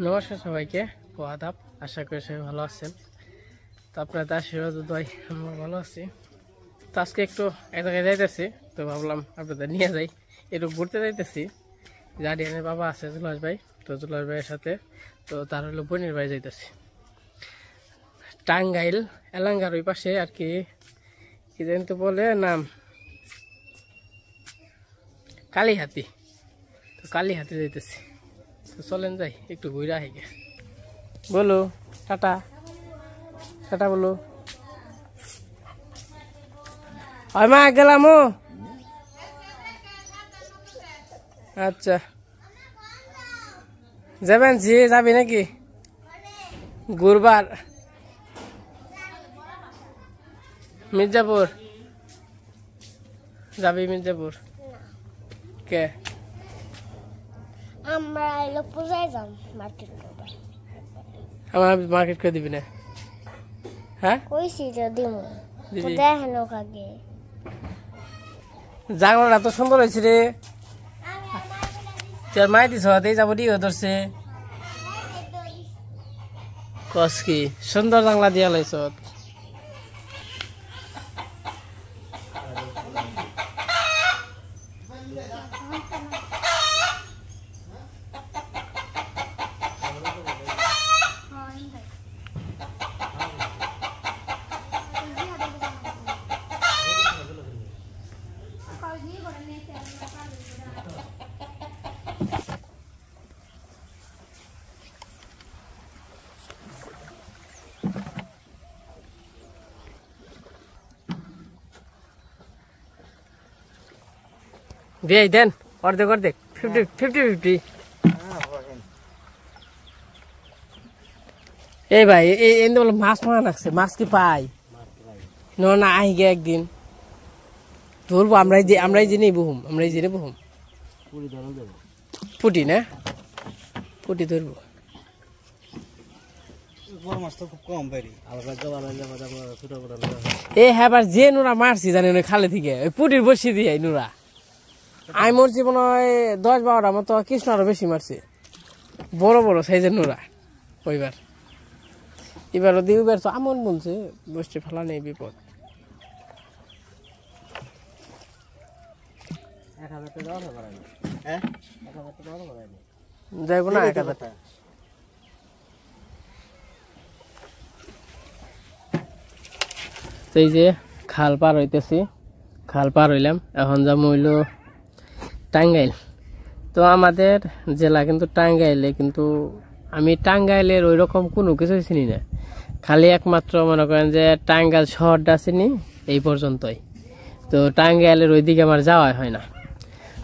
নমস্কার সবাইকে ও আদাব। আশা করি সবাই ভালো আছেন। তো আপনাদের আশীর্বাদ দয় আমরা ভালো আছি। তো আজকে একটু এক জায়গায় যাইতেছি, তো ভাবলাম আপনাদের নিয়ে যাই। একটু ঘুরতে যাইতেছি। গার্ডিয়ানের বাবা আছে জুলাস ভাই, তো জুলাস ভাইয়ের সাথে তো তার হলো বোনের বাড়ি যাইতেছি। টাঙ্গাইল এলাঙ্গার ওই পাশে আর কি জানি তো বলে নাম কালীহাতি। তো কালীহাতি যাইতেছি, তো চলেন যাই একটু ঘুরে আহি গে। বলো টাটা টাটা বলো। হয় মা গেলাম। আচ্ছা যাবেন জি যাবি নাকি গুরবার মির্জাপুর যাবি মির্জাপুর কে আমরা এলো পূজায় যাম মার্কেট করব। আমার মার্কেট করে দিবি না? হ্যাঁ কইছি তো দিমু তো দিবি। দেখেন আগে জাগরটা তো সুন্দর হয়েছে রে। তোর মাই দিছ এই যাব দিও ধরছে কস কি সুন্দর জাংলা দিয়া লাইছ। দিয়ে দেন অর্ধেক অর্ধেক 50-50 এই ভাই এই বলে মাছ মারা লাগছে। মাছ কি পাই না আই গে একদিন ধরবো। আমরাই যে নেই বহুম আমরাই জেনে বহুম পুটি না পুটি ধরবো। এ হ্যাঁ যে নোরা মারছি জানি খালে থেকে ওই পুটির বসি দিয়ে নোরা আমি মরছি মনে হয় 10-12টা মতো। কৃষ্ণ আরো বেশি মারছে, বড় বড় সাইজের নোরা। ওইবার এবার দিবার তো আমন বলছে বসছে ফেলা নেই বিপদ। যাইব না 1000 টাকা। এই যে খাল পার হইতেছি, খাল পার হইলাম। এখন যাবো হইল টাঙ্গাইল। তো আমাদের জেলা কিন্তু টাঙ্গাইলে, কিন্তু আমি টাঙ্গাইলের ওই রকম কোনো কিছু চিনি না। খালি একমাত্র মনে করেন যে টাঙ্গাইল শহরটা চিনি এই পর্যন্তই। তো টাঙ্গাইলের ওই দিকে আমার যাওয়া হয় না।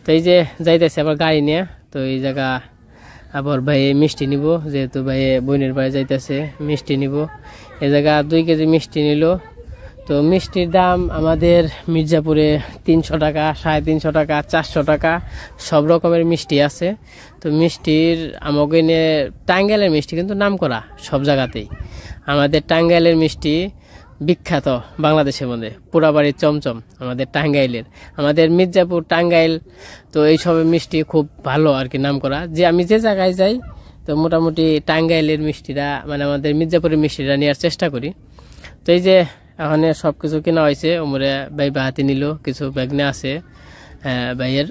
তো এই যে যাইতেছে আবার গাড়ি নিয়ে। তো এই জায়গা আবার ভাই মিষ্টি নিব, যেহেতু ভাই বোনের বাড়ি যাইতেছে মিষ্টি নিব। এই জায়গা 2 কেজি মিষ্টি নিল। তো মিষ্টির দাম আমাদের মির্জাপুরে 300 টাকা, 350 টাকা, 400 টাকা, সব রকমের মিষ্টি আছে। তো মিষ্টির আমাকে নিয়ে টাঙ্গাইলের মিষ্টি কিন্তু নাম করা সব জায়গাতেই। আমাদের টাঙ্গাইলের মিষ্টি বিখ্যাত বাংলাদেশের মধ্যে। পোড়াবাড়ির চমচম আমাদের টাঙ্গাইলের, আমাদের মির্জাপুর টাঙ্গাইল। তো এইসবের মিষ্টি খুব ভালো আর কি নাম করা। যে আমি যে জায়গায় যাই তো মোটামুটি টাঙ্গাইলের মিষ্টিটা মানে আমাদের মির্জাপুরের মিষ্টিটা নেওয়ার চেষ্টা করি। তো এই যে এখন সব কিছু কেনা হয়েছে। ওমরে ভাই বাহাতি নিল, কিছু ব্যাগনে আছে ভাইয়ের।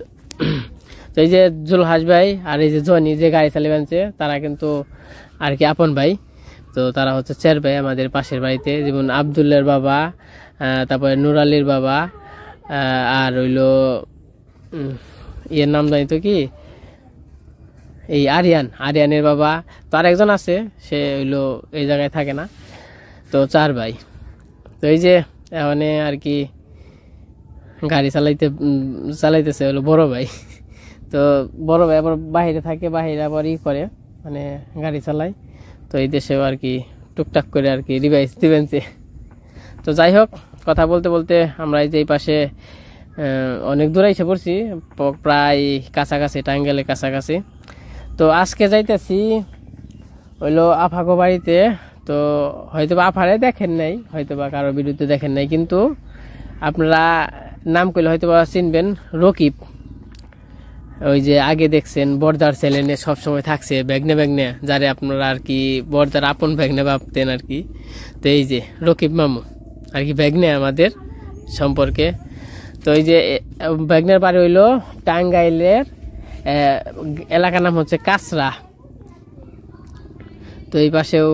তো এই যে জুলহাস ভাই আর এই যে জনি যে গাড়ি চালিয়ে আনছে তারা কিন্তু আর কি আপন ভাই। তো তারা হচ্ছে 4 ভাই আমাদের পাশের বাড়িতে, যেমন আবদুল্লার বাবা, তারপরে নুরালির বাবা, আর হইল ইয়ের নাম জানি তো কি এই আরিয়ানের বাবা। তো আর একজন আছে, সে হইলো এই জায়গায় থাকে না। তো 4 ভাই। তো এই যে এখন আর কি গাড়ি চালাইতেছে হলো বড় ভাই। তো বড় ভাই আবার বাহিরে থাকে, বাহিরে আবার করে মানে গাড়ি চালায়। তো এই দেশেও আর কি টুকটাক করে আর কি রিভাইস দিবেনছে। তো যাই হোক, কথা বলতে বলতে আমরা এই যে এই পাশে অনেক দূরে এসে পড়ছি, প্রায় কাছাকাছি, টাঙ্গাইলের কাছাকাছি। তো আজকে যাইতেছি হইলো আফাগো বাড়িতে। তো হয়তো বা আফারে দেখেন নাই, হয়তো বা কারো বিরুদ্ধে দেখেন নাই, কিন্তু আপনারা নাম করলে হয়তো বা চিনবেন রকিব। ওই যে আগে দেখছেন বর্দার চ্যানেলে সবসময় থাকছে ব্যাগনে ব্যাগনে, যারে আপনারা আর কি বর্দার আপন ব্যাগনে ভাবতেন আর কি। তো এই যে রকিব মামু আর কি ব্যাগনে আমাদের সম্পর্কে। তো এই যে ব্যাগনের বাড়ি হইলো টাঙ্গাইলের এলাকার নাম হচ্ছে কাছড়া। তো এই পাশেও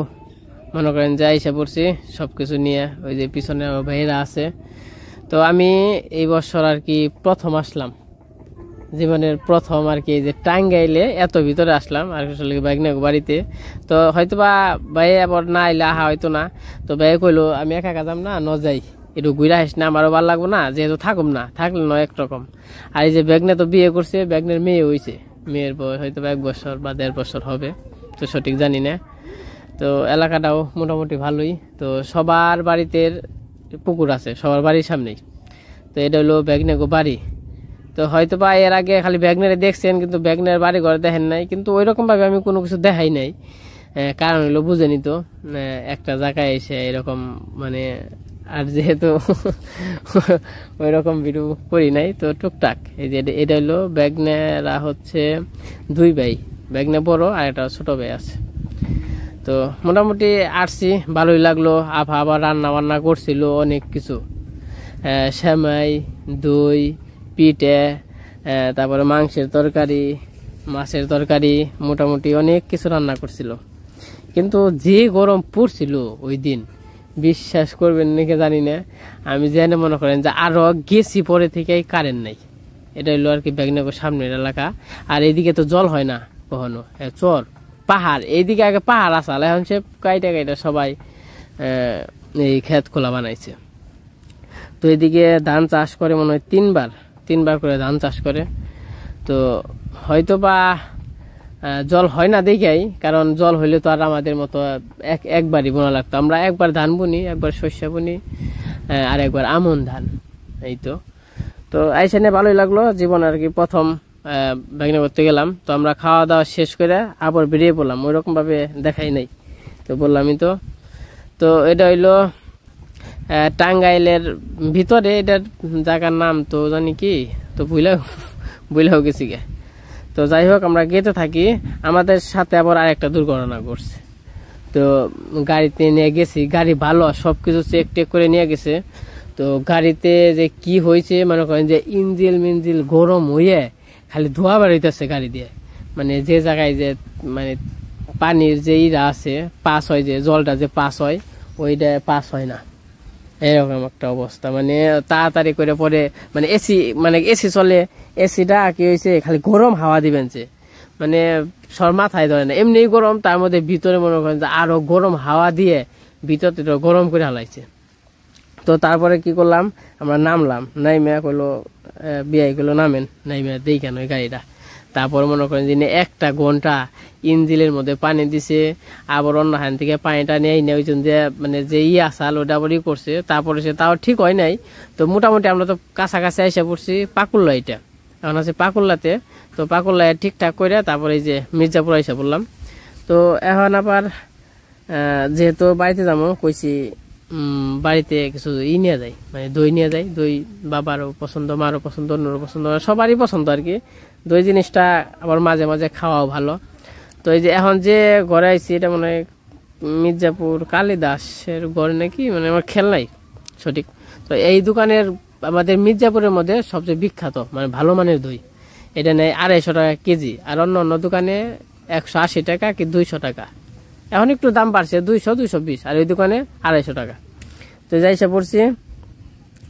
মনে করেন যে এসে পড়ছি সব কিছু নিয়ে, ওই যে পিছনে ভাইয়েরা আছে। তো আমি এই বছর আর কি প্রথম আসলাম, জীবনের প্রথম আর কি যে টাঙ্গাইলে এত ভিতরে আসলাম আর আসলে ব্যাগনে বাড়িতে। তো হয়তো বা ভাই আবার না আইলে আহা হয়তো না। তো ভাই কইলো আমি একা একা যাম না, ন যাই একটু ঘুরে আসি না, আমারও ভালো লাগবো না, যেহেতু থাকুম না, থাকলে নয় একরকম। আর এই যে ব্যাগনে তো বিয়ে করছে, ব্যাগনের মেয়ে হয়েছে, মেয়ের বয়স হয়তো 1 বছর বা 1.5 বছর হবে, তো সঠিক জানি না। তো এলাকাটাও মোটামুটি ভালোই। তো সবার বাড়িতে পুকুর আছে, সবার বাড়ির সামনেই। তো এটা হলো ব্যাগনেগো বাড়ি। তো হয়তো বা এর আগে খালি ব্যাগনারে দেখছেন, কিন্তু ব্যাগনের বাড়ি ঘরে দেখেন নাই, কিন্তু ওই রকম ভাবে আমি কোনো কিছু দেখাই নাই। কারণ হলো বুঝেনি তো, একটা জায়গায় এসে এরকম মানে, আর যেহেতু ওই রকম ভিডিও করি নাই, তো টুকটাক। এই যে এটা হলো ব্যাগনেরা হচ্ছে 2 ভাই, ব্যাগনে বড় আর একটা ছোট ভাই আছে। তো মোটামুটি আসছি, ভালোই লাগলো। আবার রান্না বান্না করছিল অনেক কিছু, সেমাই, দই, পিঠে, তারপরে মাংসের তরকারি, মাছের তরকারি, মোটামুটি অনেক কিছু রান্না করছিল। কিন্তু যে গরম পড়ছিল ওই দিন, বিশ্বাস করবেন নাকি জানি না, আমি জেনে মনে করেন যে আরো গেছি পরে থেকেই কারেন্ট নাই। এটা হলো আর কি ব্যাগনগর সামনের এলাকা। আর এইদিকে তো জল হয় না কখনো, চর পাহাড়, এইদিকে আগে পাহাড় আসাল, এখন সে কাইটা কাইটা সবাই এই ক্ষেত খোলা বানাইছে। তো এদিকে ধান চাষ করে মনে হয় 3বার করে ধান চাষ করে। তো হয়তো বা জল হয় না দেখাই, কারণ জল হইলে তো আর আমাদের মতো একবারই বোনা লাগতো। আমরা একবার ধান বুনি, একবার শস্য বুনি, আর একবার আমন ধান, এই তো। তো আইসানে ভালোই লাগলো, জীবন আর কি প্রথম ব্যাগনে করতে গেলাম। তো আমরা খাওয়া দাওয়া শেষ করে আবার বেরিয়ে পড়লাম, ওই রকম ভাবে দেখাই নাই, তো বললামই তো। তো এটা হইলো টাঙ্গাইলের ভিতরে, এটার জায়গার নাম তো জানি কি, তো ভুলেও গেছি গে। তো যাই হোক, আমরা গেতে থাকি, আমাদের সাথে আবার আরেকটা দুর্ঘটনা ঘটছে। তো গাড়িতে নিয়ে গেছি, গাড়ি ভালো, সবকিছু চেক টেক করে নিয়ে গেছে। তো গাড়িতে যে কি হয়েছে মনে করেন যে ইঞ্জিল মিঞ্জিল গরম হয়ে খালি ধোয়া বেরোইতেছে গাড়ি দিয়ে। মানে যে জায়গায় যে মানে পানির যে ইরা আছে, পাস হয়, যে জলটা যে পাস হয়, ওইটা পাস হয় না, এরকম একটা অবস্থা। মানে তাড়াতাড়ি করে পরে মানে এসি চলে, এসিটা কি হয়েছে খালি গরম হাওয়া দিবেন, যে মানে সর মাথায় ধরে না, এমনি গরম, তার মধ্যে ভিতরে মনে করেন যে আরো গরম হাওয়া দিয়ে ভিতরটা গরম করে হালাইছে। তো তারপরে কি করলাম, আমরা নামলাম, নাইমে কইলো বিয়াই গুলো নামেন, নাইমে দেই কেন গাড়িটা। তারপর মনে করেন যে 1 ঘন্টা ইঞ্জিলের মধ্যে পানি দিছে, আবার অন্য হান থেকে পানিটা নিয়ে ওই যে মানে যে আসাল ওটা আবার করছে। তারপরে সে তাও ঠিক হয় নাই। তো মোটামুটি আমরা তো কাছাকাছি এসে পড়ছি পাকুল্লা, এটা এখন আছে পাকুল্লাতে। তো পাকুল্লায় ঠিকঠাক করে তারপরে এই যে মির্জাপুর এসে পড়লাম। তো এখন আবার যেহেতু বাড়িতে যাবো কইছি, বাড়িতে কিছু নিয়ে যাই, মানে দই নিয়ে যাই। দই বাবারও পছন্দ, মারও পছন্দ, অন্যরও পছন্দ, সবারই পছন্দ আর কি। দই জিনিসটা আবার মাঝে মাঝে খাওয়াও ভালো। তো এই যে এখন যে ঘরে আইছি, এটা মনে হয় মির্জাপুর কালিদাসের ঘরে নাকি, মানে আমার খেয়াল নাই সঠিক। তো এই দোকানের আমাদের মির্জাপুরের মধ্যে সবচেয়ে বিখ্যাত মানে ভালো মানের দই, এটা নেয় 250 টাকা কেজি, আর অন্য অন্য দোকানে 180 টাকা কি 200 টাকা। এখন একটু দাম বাড়ছে, 200-220, আর ওই দোকানে 250 টাকা। তো যাই সে পড়ছি,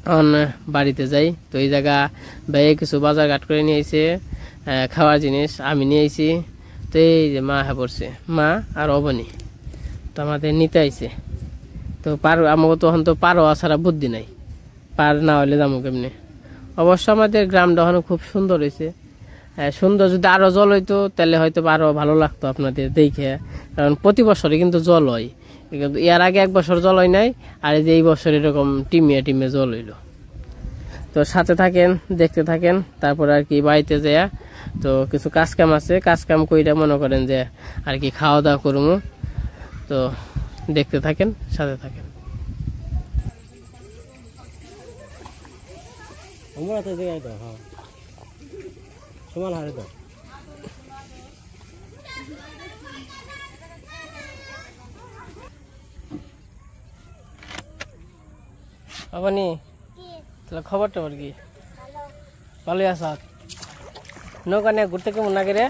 এখন বাড়িতে যাই। তো এই জায়গা ভাই কিছু বাজার ঘাট করে নিয়ে এসে খাওয়ার জিনিস আমি নিয়ে আইছি। তো এই যে মা পড়ছে, মা আর অবনী, তো আমাদের নিতে আইছে। তো আমাকে তখন তো পারো ছাড়া বুদ্ধি নাই, পার না হলে যাবো কেমনি। অবশ্য আমাদের গ্রামটা এখন খুব সুন্দর হয়েছে, সুন্দর। যদি আরো জল হইতো তাহলে হয়তো আরো ভালো লাগতো আপনাদের দেখে, কারণ প্রতি বছরে কিন্তু জল হয়। কিন্তু এর আগে 1 বছর জল হয় নাই, আর এই যে এই বছর এরকম টিমে জল হইলো। তো সাথে থাকেন, দেখতে থাকেন। তারপর আর কি বাড়িতে যায়, তো কিছু কাজ কাম আছে, কাজ কাম কইরা মনে করেন যে আর কি খাওয়া দাওয়া করবো। তো দেখতে থাকেন, সাথে থাকেন। সমান হারে দাও আপনি তাহলে খবর টবর কি ভালোই আছ নৌকা নিয়ে ঘুরতে কেমন লাগে রে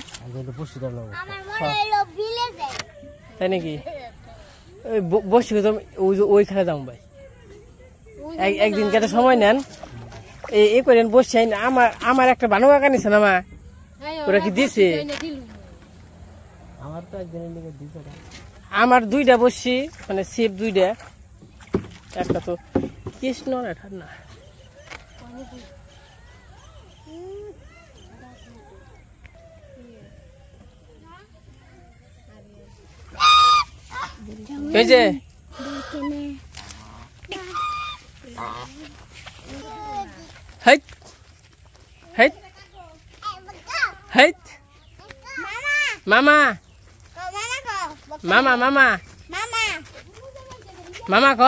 তাই নাকি বসি ওইখানে যাবো ভাই একদিন কেটে সময় নেন এই করেন বসছি আমার একটা বানো কাকা নিছে না মা ওরা কি দিছে আমার তো একদিনের দিকে দিছে আমার দুইটা বসছি মানে সিপ দুইটা একটা তো কৃষ্ণ না এই যে হেট হেট হেট মামা মামা মামা মামা ক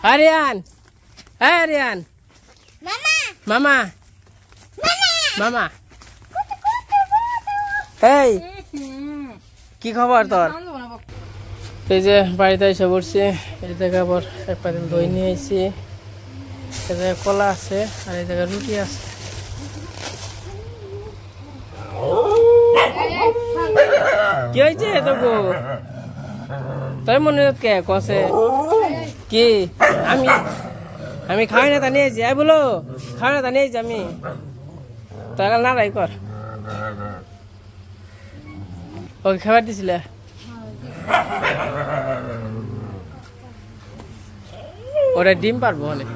আরিয়ান আরিয়ান মামা মামা এই কি খবর তোর এই যে বাড়িতে এসে পড়ছি এই জায়গায় আবার এক পাতিল দই নিয়ে আইছি এই জায়গায় কলা আছে আর এই জায়গায় রুটি আছে কি হয়েছে তোকে তাই মনে কে কষে কি আমি আমি খাওয়াই না তা নিয়েছি আই বলো খাওয়াই না তা নিয়েছি আমি তাই না রাই কর ওকে খাবার দিছিলে ওরা ডিম পারবো অনেক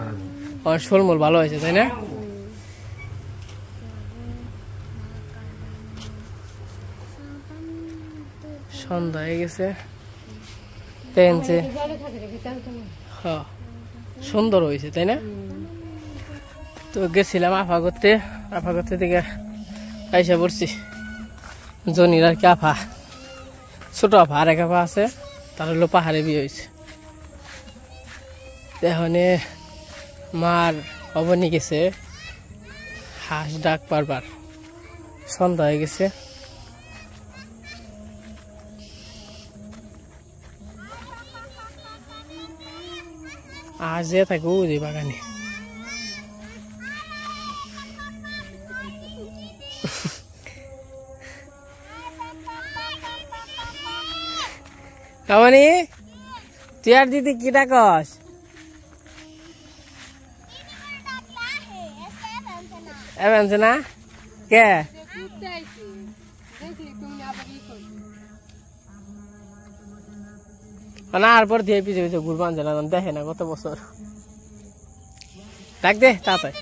আমার শোলমোল ভালো হয়েছে তাই না সন্ধ্যা হয়ে গেছে পেনছে হ্যাঁ সুন্দর হয়েছে তাই না তো গেছিলাম আফা করতে থেকে আইসা পড়ছি জনির আর কি আফা ছোট আফা আর এক আফা আছে তার হলো পাহাড়ে বিয়ে হয়েছে এখন মার অবনি গেছে হাঁস ডাক পারবার সন্ধ্যা হয়ে গেছে আজ যে থাকে ওই বাগানে কামানি তুই আর দিদি কি ডাকস এমনছে না কে না আর পর দিয়ে পিছিয়ে পিছিয়ে ঘুরবান জানা দেখে না কত বছর ডাক দে তাড়াতাড়ি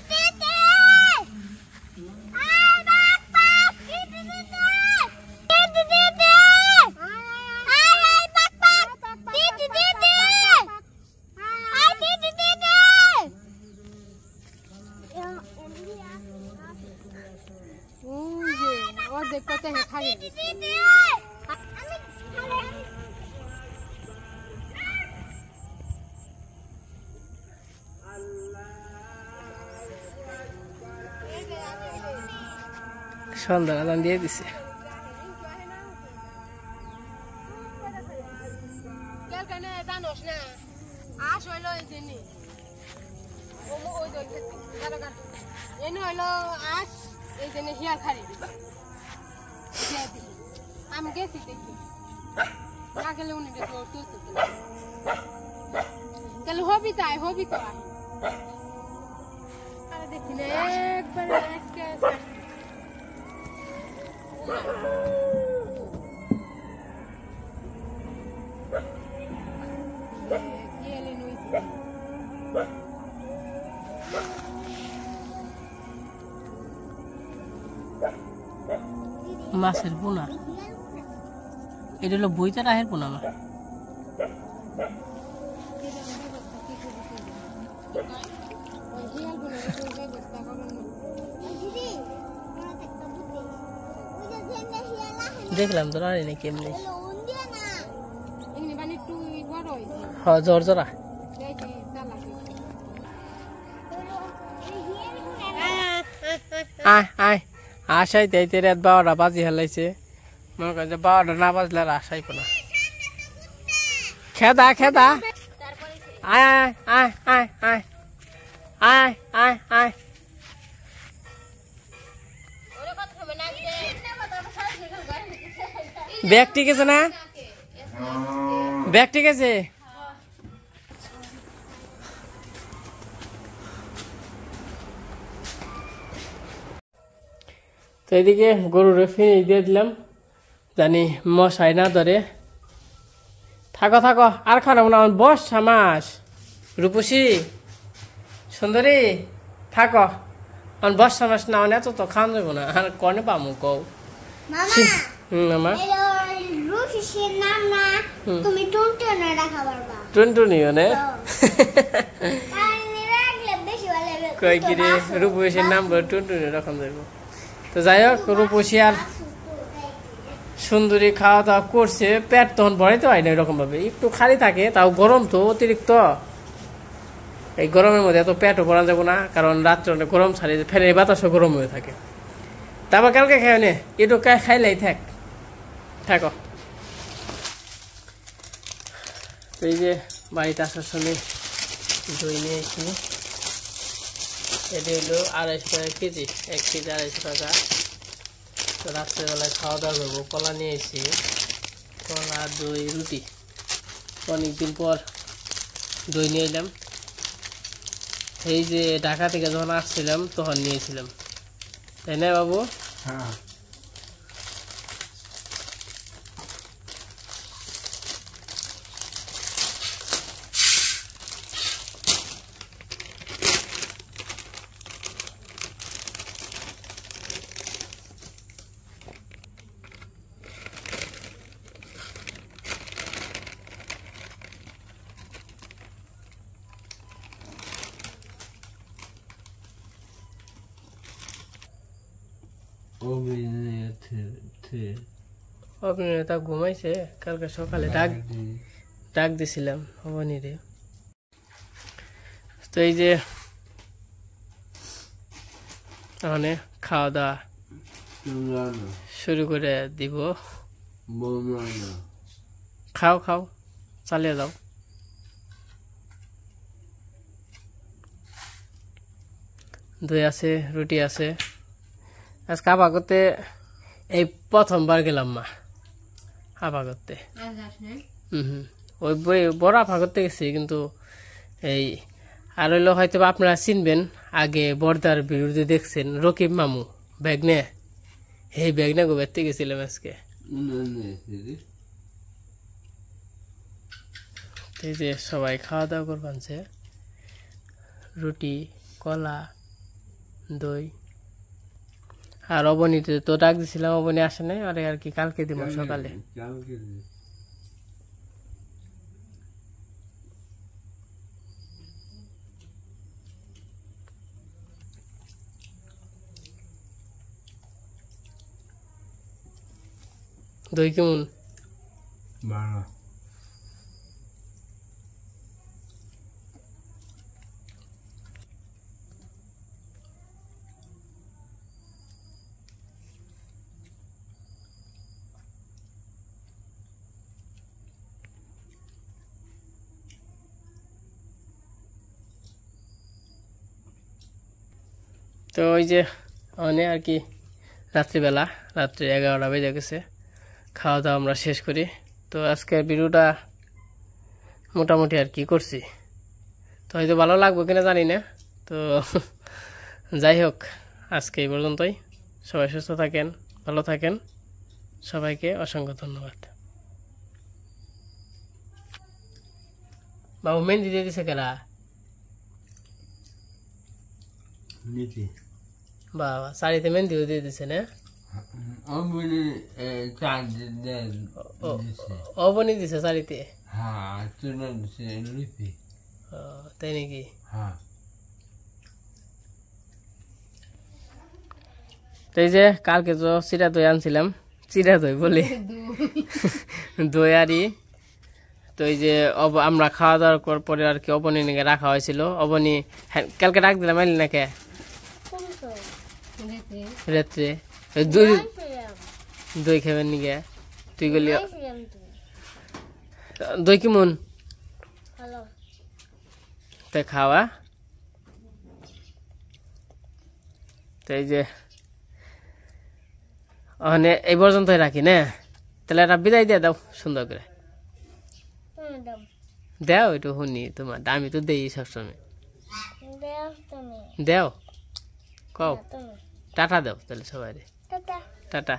সন্ধ্যা আদান দিয়ে দিছে আমি গেছি দেখি না গেলে উনি গেলে হবি তাই হবি তো আরে দেখি না একবারে আজকে মাছের পোনা এটা হলো বইটা রাহের পোনা আমার দেখলাম তো রানি নাকি এমনি হ্যাঁ জোর জোরা আয় আয় আশাইতে আইতে রাত 12টা বাজি হেলাইছে মনে করেন যে 12টা না বাজলে আর আশাই না খেদা খেদা আয় আয় আয় আয় আয় আয় আয় ব্যাগ ঠিক আছে না ব্যাগ ঠিক আছে তো এদিকে গরুর ফিনিশ দিয়ে দিলাম জানি মশাই না ধরে থাকো থাকো আর খারাপ না বস মাস রূপসী সুন্দরী থাকো আমার বস মাস না এত তো খাওয়া যাবো না আর কনে পামু কও মামা তুমি টুনটুনি রাখা পারবা টুনটুনিও না কই কি রে রূপসীর নাম বলে টুনটুনি রাখা যাবো তো যাই হোক রূপসী আর সুন্দরী খাওয়া দাওয়া করছে পেট তখন ভরাইতে হয় না এরকম ভাবে একটু খালি থাকে তাও গরম তো অতিরিক্ত এই গরমের মধ্যে এত পেটও ভরা যাবো না কারণ রাত্রে অনেক গরম ছাড়ে ফ্যানের বাতাসও গরম হয়ে থাকে তারপর কালকে খাই নে একটু খাইলেই থাকো তো এই যে বাড়িতে আসার সময় দই নিয়ে এসেছি এটা হলো 250 টাকা কেজি 1 কেজি 250 টাকা তো রাত্রেবেলায় খাওয়া দাওয়া করবো কলা নিয়ে এসেছি কলা দই রুটি অনেকদিন পর দই নিয়ে এলাম এই যে ঢাকা থেকে যখন আসছিলাম তখন নিয়েছিলাম তাই না বাবু হ্যাঁ অভিনেতা ঘুমাইছে কালকে সকালে ডাক দিছিলাম অবনীরে তো এই যে মানে খাওয়া দাওয়া শুরু করে দিব খাও খাও চালিয়ে যাও দই আছে রুটি আছে আজকে আবা করতে এই প্রথমবার গেলাম মা আবা করতে ওই বড় আফা করতে গেছি কিন্তু এই আর হইলো হয়তো আপনারা চিনবেন আগে বর্দার বিরুদ্ধে দেখছেন রকিব মামু ব্যাগনে এই ব্যাগনে গো বেরতে গেছিলাম আজকে এই যে সবাই খাওয়া দাওয়া করবানছে রুটি কলা দই আর অবনীতে তো ডাক দিছিলাম অবনী আসে নাই আরে আর কি কালকে দিব সকালে দই কেমন ভালো তো ওই যে অনেক আর কি রাত্রিবেলা রাত্রি 11টা বেজে গেছে খাওয়া দাওয়া আমরা শেষ করি তো আজকের ভিডিওটা মোটামুটি আর কি করছি তো হয়তো ভালো লাগবে কিনা জানি না তো যাই হোক আজকে এই পর্যন্তই সবাই সুস্থ থাকেন ভালো থাকেন সবাইকে অসংখ্য ধন্যবাদ বাবু মেহেন্দি দিয়ে দিছে কেরা নীতি বাবা শাড়িতে মেহেন্দিও দিয়ে দিছে না অবনী দিছে শাড়িতে তাই নাকি তো এই যে কালকে তো চিরা দই আনছিলাম চিরা দই বলি দই আরি তো এই যে আমরা খাওয়া দাওয়ার পরে আর কি অবনী নাকি রাখা হয়েছিল অবনী কালকে রাখ দিলাম এলি নাকি রাত্রে দই খাবেন নিগে তুই গলি দই কেমন তাই খাওয়া তাই যে ওখানে এই পর্যন্ত রাখি না তাহলে একটা বিদায় দিয়ে দাও সুন্দর করে দাও একটু শুনি তোমার আমি তো দেই সবসময় দেও কও টাটা দাও তাহলে সবাই টাটা